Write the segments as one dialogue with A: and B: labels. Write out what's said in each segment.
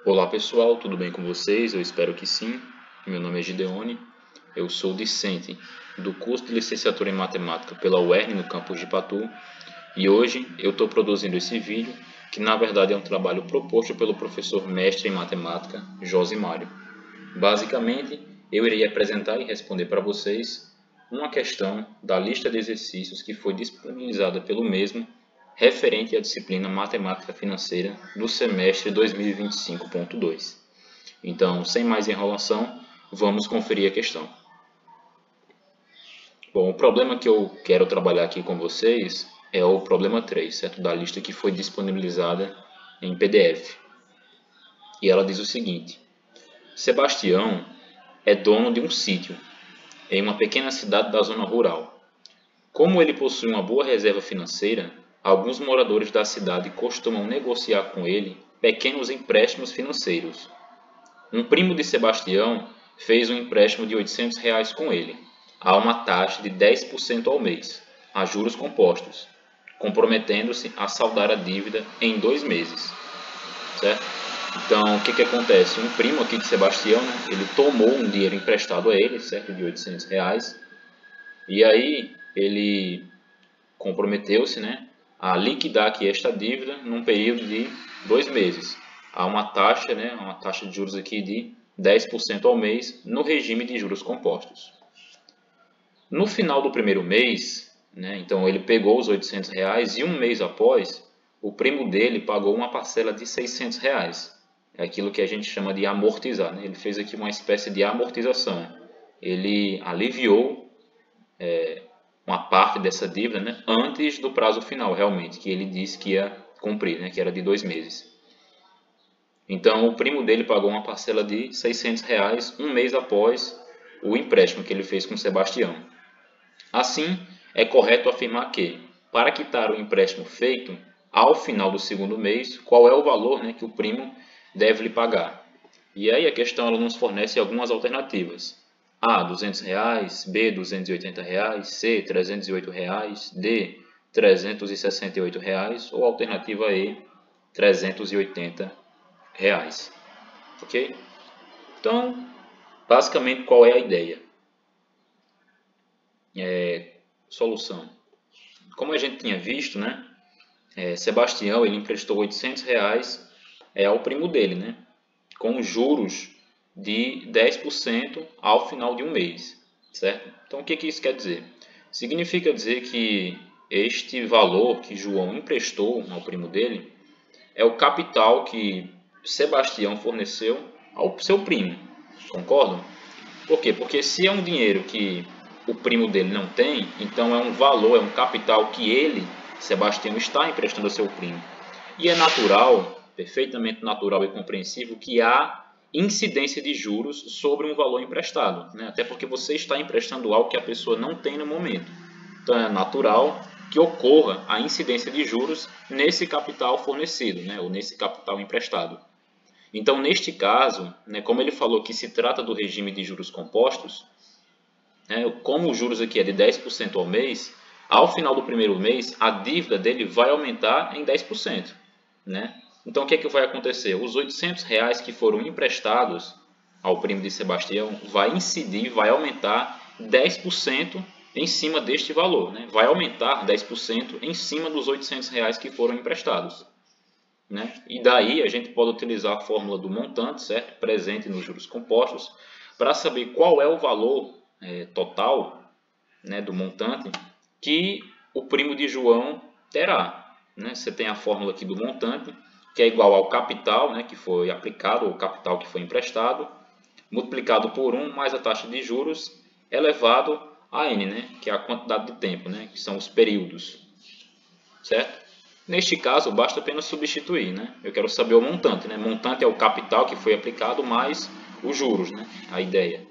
A: Olá pessoal, tudo bem com vocês? Eu espero que sim. Meu nome é Gideone, eu sou discente do curso de licenciatura em matemática pela UERN no campus de Patu e hoje eu estou produzindo esse vídeo que na verdade é um trabalho proposto pelo professor mestre em matemática Josimário. Basicamente, eu irei apresentar e responder para vocês uma questão da lista de exercícios que foi disponibilizada pelo mesmo referente à disciplina Matemática Financeira do semestre 2025.2. Então, sem mais enrolação, vamos conferir a questão. Bom, o problema que eu quero trabalhar aqui com vocês é o problema 3, certo? Da lista que foi disponibilizada em PDF. E ela diz o seguinte: Sebastião é dono de um sítio em uma pequena cidade da zona rural. Como ele possui uma boa reserva financeira, alguns moradores da cidade costumam negociar com ele pequenos empréstimos financeiros. Um primo de Sebastião fez um empréstimo de R$ 800 com ele, a uma taxa de 10% ao mês, a juros compostos, comprometendo-se a saldar a dívida em 2 meses. Certo? Então, o que acontece? Um primo aqui de Sebastião, né, ele tomou um dinheiro emprestado a ele, certo? De R$ 800, e aí ele comprometeu-se, né, a liquidar aqui esta dívida num período de 2 meses. Há uma taxa, né, uma taxa de juros aqui de 10% ao mês no regime de juros compostos. No final do primeiro mês, né, então ele pegou os R$ 800 e um mês após, o primo dele pagou uma parcela de R$ 600. É aquilo que a gente chama de amortizar, né? Ele fez aqui uma espécie de amortização. Ele aliviou uma parte dessa dívida, né, antes do prazo final, realmente, que ele disse que ia cumprir, né, que era de 2 meses. Então, o primo dele pagou uma parcela de R$ 600 um mês após o empréstimo que ele fez com Sebastião. Assim, é correto afirmar que, para quitar o empréstimo feito, ao final do segundo mês, qual é o valor, né, que o primo deve lhe pagar. E aí a questão ela nos fornece algumas alternativas. A, R$ 200, B, R$ 280, C, R$ 308, D, R$ 368 ou alternativa E, R$ 380. Ok? Então, basicamente, qual é a ideia? Solução. Como a gente tinha visto, né? Sebastião ele emprestou R$ 800 ao primo dele, né? Com juros de 10% ao final de um mês, certo? Então, o que isso quer dizer? Significa dizer que este valor que João emprestou ao primo dele é o capital que Sebastião forneceu ao seu primo, concordam? Por quê? Porque se é um dinheiro que o primo dele não tem, então é um valor, é um capital que ele, Sebastião, está emprestando ao seu primo. E é natural, perfeitamente natural e compreensível, que há incidência de juros sobre um valor emprestado, né? Até porque você está emprestando algo que a pessoa não tem no momento. Então é natural que ocorra a incidência de juros nesse capital fornecido, né? Ou nesse capital emprestado. Então, neste caso, né, como ele falou que se trata do regime de juros compostos, né, como os juros aqui é de 10% ao mês, ao final do primeiro mês, a dívida dele vai aumentar em 10%. Né? Então, o que vai acontecer? Os R$ 800 que foram emprestados ao primo de Sebastião vai incidir, vai aumentar 10% em cima deste valor. Né? Vai aumentar 10% em cima dos R$ 800 que foram emprestados. Né? E daí a gente pode utilizar a fórmula do montante, certo? Presente nos juros compostos, para saber qual é o valor total, né, do montante que o primo de João terá. Né? Você tem a fórmula aqui do montante, que é igual ao capital, né, que foi aplicado, ou capital que foi emprestado, multiplicado por 1 mais a taxa de juros, elevado a n, né, que é a quantidade de tempo, né, que são os períodos. Certo? Neste caso, basta apenas substituir. Né? Eu quero saber o montante. Né? Montante é o capital que foi aplicado mais os juros, né? A ideia.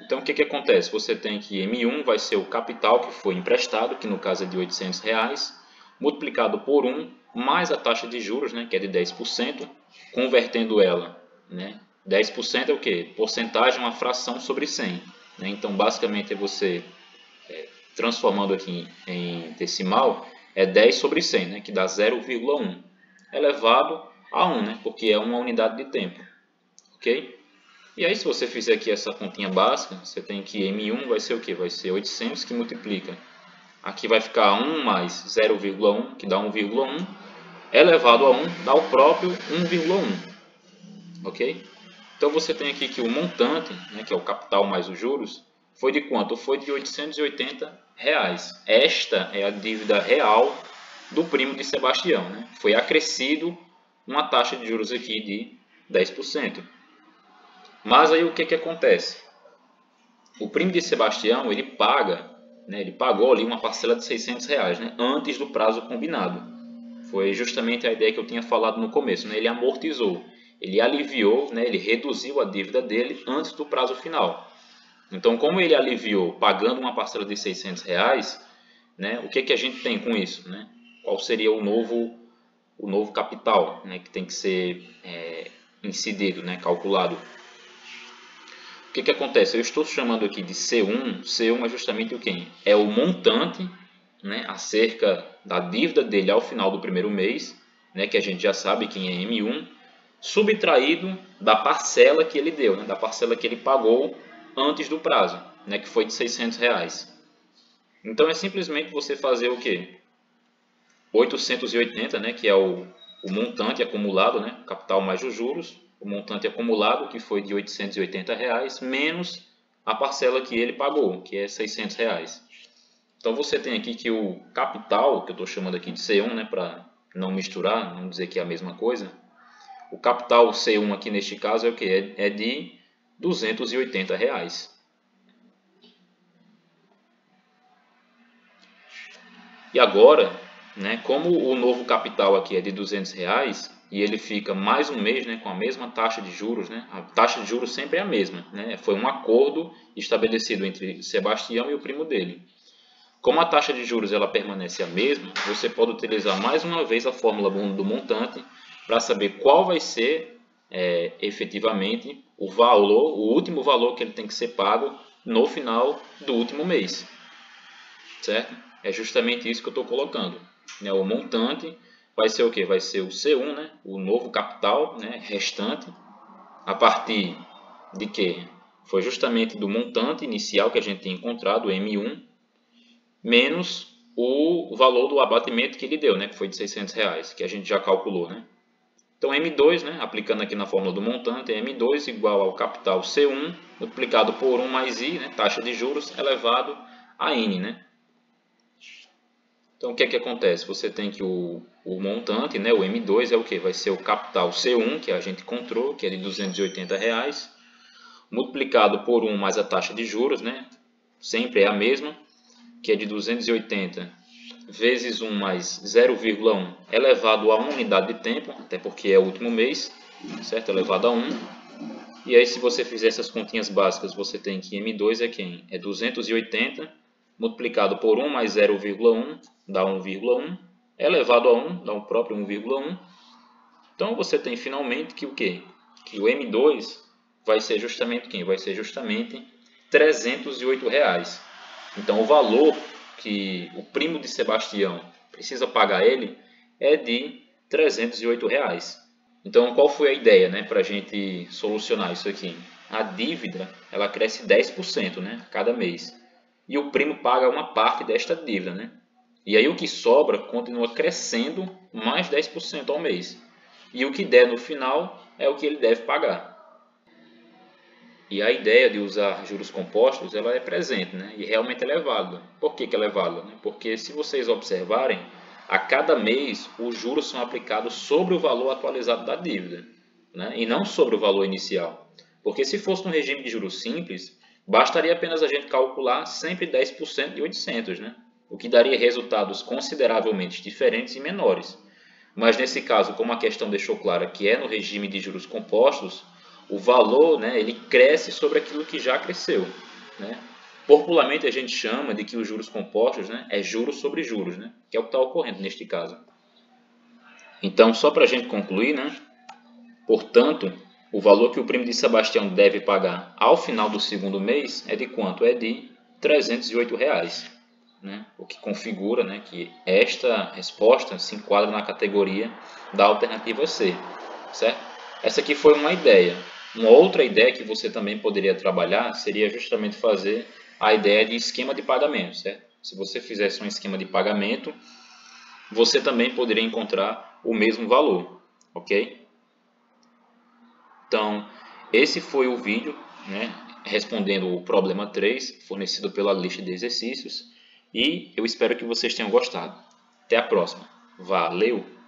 A: Então, o que acontece? Você tem que M1 vai ser o capital que foi emprestado, que no caso é de R$ 800, multiplicado por 1, mais a taxa de juros, né, que é de 10%, convertendo ela. Né? 10% é o quê? Porcentagem é uma fração sobre 100. Né? Então, basicamente, é você, transformando aqui em decimal, é 10 sobre 100, né, que dá 0,1, elevado a 1, né? Porque é uma unidade de tempo, ok? E aí, se você fizer aqui essa continha básica, você tem que M1 vai ser o que? Vai ser 800 que multiplica. Aqui vai ficar 1 mais 0,1, que dá 1,1, elevado a 1, dá o próprio 1,1, ok? Então, você tem aqui que o montante, né, que é o capital mais os juros, foi de quanto? Foi de R$ 880. Esta é a dívida real do primo de Sebastião, né? Foi acrescido uma taxa de juros aqui de 10%. Mas aí o que acontece? O primo de Sebastião, ele paga, né, ele pagou ali uma parcela de R$ 600, né, antes do prazo combinado. Foi justamente a ideia que eu tinha falado no começo, né? Ele amortizou, ele aliviou, né, ele reduziu a dívida dele antes do prazo final. Então, como ele aliviou pagando uma parcela de R$ 600, né, o que a gente tem com isso, né? Qual seria o novo capital, né, que tem que ser incidido, né, calculado? O que acontece? Eu estou chamando aqui de C1. C1 é justamente o quê? É o montante, né, acerca da dívida dele ao final do primeiro mês, né, que a gente já sabe quem é M1, subtraído da parcela que ele deu, né, da parcela que ele pagou antes do prazo, né, que foi de R$ 600. Então é simplesmente você fazer o quê? 880, né, que é o montante acumulado, né, capital mais os juros, o montante acumulado, que foi de R$ 880, menos a parcela que ele pagou, que é R$ 600. Então você tem aqui que o capital, que eu estou chamando aqui de C1, né, para não misturar, não dizer que é a mesma coisa, o capital C1 aqui neste caso é o que? É de R$ 280. E agora, né, como o novo capital aqui é de R$ 200 e ele fica mais um mês, né, com a mesma taxa de juros, né, a taxa de juros sempre é a mesma, né, foi um acordo estabelecido entre Sebastião e o primo dele. Como a taxa de juros ela permanece a mesma, você pode utilizar mais uma vez a fórmula do montante para saber qual vai ser efetivamente o valor, o último valor que ele tem que ser pago no final do último mês, certo? É justamente isso que eu estou colocando, né? O montante vai ser o que? Vai ser o C1, né? O novo capital, né, restante, a partir de que? Foi justamente do montante inicial que a gente tinha encontrado, o M1, menos o valor do abatimento que ele deu, né, que foi de R$ 600, que a gente já calculou, né? Então M2, né, aplicando aqui na fórmula do montante, é M2 igual ao capital C1 multiplicado por 1 mais I, né, taxa de juros, elevado a N, né? Então o que acontece? Você tem que o montante, né, o M2 é o que? Vai ser o capital C1, que a gente encontrou, que é de R$ 280, multiplicado por 1 mais a taxa de juros, né? Sempre é a mesma, que é de 280 vezes 1 mais 0,1 elevado a 1 unidade de tempo, até porque é o último mês, certo? Elevado a 1. E aí, se você fizer essas continhas básicas, você tem que M2 é quem? É 280 multiplicado por 1 mais 0,1 dá 1,1, elevado a 1 dá o próprio 1,1. Então, você tem finalmente que o quê? Que o M2 vai ser justamente quem? Vai ser justamente R$ 308. Então, o valor que o primo de Sebastião precisa pagar ele é de R$ 308. Então, qual foi a ideia, né, para a gente solucionar isso aqui? A dívida ela cresce 10%, né, cada mês. E o primo paga uma parte desta dívida, né? E aí o que sobra continua crescendo mais 10% ao mês. E o que der no final é o que ele deve pagar. E a ideia de usar juros compostos ela é presente, né? E realmente ela é válida. Por que ela é válida? Porque se vocês observarem, a cada mês os juros são aplicados sobre o valor atualizado da dívida, né? E não sobre o valor inicial. Porque se fosse um regime de juros simples, bastaria apenas a gente calcular sempre 10% de 800, né? O que daria resultados consideravelmente diferentes e menores. Mas nesse caso, como a questão deixou clara que é no regime de juros compostos, o valor, né, ele cresce sobre aquilo que já cresceu, né? Popularmente a gente chama de que os juros compostos, né, é juros sobre juros, né, que é o que está ocorrendo neste caso. Então, só para a gente concluir, né, portanto, o valor que o primo de Sebastião deve pagar ao final do segundo mês é de quanto? É de R$ 308, né? O que configura, né, que esta resposta se enquadra na categoria da alternativa C. certo? Essa aqui foi uma ideia. Uma outra ideia que você também poderia trabalhar seria justamente fazer a ideia de esquema de pagamento, certo? Se você fizesse um esquema de pagamento, você também poderia encontrar o mesmo valor, ok? Então, esse foi o vídeo, né, respondendo o problema 3, fornecido pela lista de exercícios, e eu espero que vocês tenham gostado. Até a próxima. Valeu!